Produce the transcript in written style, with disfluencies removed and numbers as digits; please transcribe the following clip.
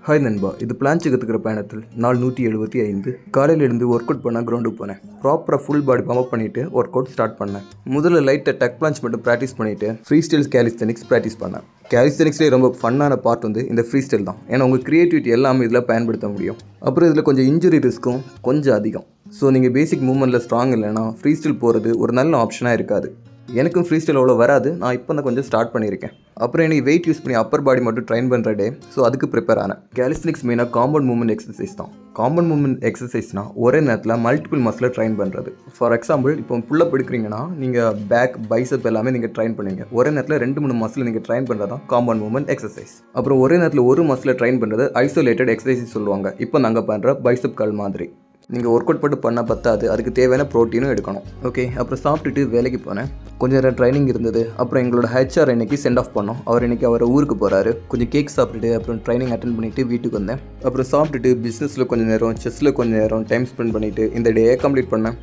Hi நண்பா, இது பிளான்ச்சு கற்றுக்கிற பயணத்தில் நாள் 175. காலையில் எழுந்து ஒர்க் அவுட் பண்ண கிரவுண்டுக்கு போனேன். ப்ராப்பராக ஃபுல் பாடி பம்ப் பண்ணிவிட்டு ஒர்க் அவுட் ஸ்டார்ட் பண்ணேன். முதல்ல லைட்டாக டக் பிளான்ச் மட்டும் ப்ராக்டிஸ் பண்ணிவிட்டு ஃப்ரீ ஸ்டைல் கேலிஸ்தெனிக்ஸ் ப்ராக்டிஸ் பண்ணேன். கேலிஸ்தெனிக்ஸ்லேயே ரொம்ப ஃபன்னான பார்ட் வந்து இந்த ஃப்ரீ ஸ்டைல் தான். ஏன்னா உங்கள் க்ரியேட்டிவிட்டி எல்லாமே இதில் பயன்படுத்த முடியும். அப்புறம் இதில் கொஞ்சம் இன்ஜுரி ரிஸ்க்கும் கொஞ்சம் அதிகம். ஸோ நீங்கள் பேசிக் மூவ்மெண்ட்டில் ஸ்ட்ராங் இல்லைன்னா ஃப்ரீ ஸ்டைல் போகிறது ஒரு நல்ல ஆப்ஷனாக இருக்காது. எனக்கும் ஃப்ரீ ஸ்டைல் அவ்வளோ வராது. நான் இப்போ தான் கொஞ்சம் ஸ்டார்ட் பண்ணியிருக்கேன். அப்புறம் எனக்கு வெயிட் யூஸ் பண்ணி அப்பர் பாடி மட்டும் ட்ரைன் பண்ணுற டே. ஸோ அதுக்கு ப்ரிப்பேர் ஆனேன். கேலிஸ்தெனிக்ஸ் மெயினாக காம்பவுண்ட் மூவ்மெண்ட் எக்ஸசைஸ் தான். காம்பவுண்ட் மூவ்மெண்ட் எக்ஸசைஸ்னால் ஒரே நேரத்தில் மல்டிபிள் மசிலை ட்ரைன் பண்ணுறது. ஃபார் எக்ஸாம்பிள், இப்போ புல்லப் எடுக்கிறீங்கன்னா நீங்கள் பேக், பைசப் எல்லாமே நீங்கள் ட்ரைன் பண்ணுவீங்க. ஒரே நேரத்தில் 2-3 மசில் நீங்கள் ட்ரைன் பண்ணுறது தான் காம்பவுண்ட் மூவ்மெண்ட் எக்ஸசைஸ். அப்புறம் ஒரே நேரத்தில் ஒரு மசிலை ட்ரைன் பண்ணுறது ஐசோலேட்டட் எக்ஸசைஸ் சொல்லுவாங்க. இப்போ நாங்கள் பண்ணுற பைசப் கால் மாதிரி. நீங்கள் ஒர்க் அவுட் மட்டும் பண்ண பத்தாது, அதுக்கு தேவையான ப்ரோட்டீனும் எடுக்கணும். ஓகே, அப்புறம் சாப்பிட்டுட்டு வேலைக்கு போனேன். கொஞ்சம் நேரம் ட்ரைனிங் இருந்தது. அப்புறம் எங்களோட ஹெச்ஆர் இன்றைக்கி சென்ட் ஆஃப் பண்ணோம். அவர் இன்றைக்கி அவர் ஊருக்கு போகிறாரு. கொஞ்சம் கேக் சாப்பிட்டுட்டு அப்புறம் ட்ரைனிங் அட்டென்ட் பண்ணிவிட்டு வீட்டுக்கு வந்தேன். அப்புறம் சாப்பிட்டுட்டு பிஸ்னஸில் கொஞ்சம் நேரம், செஸ்ஸில் கொஞ்சம் நேரம் டைம் ஸ்பெண்ட் பண்ணிவிட்டு இந்த டேயை கம்ப்ளீட் பண்ணேன்.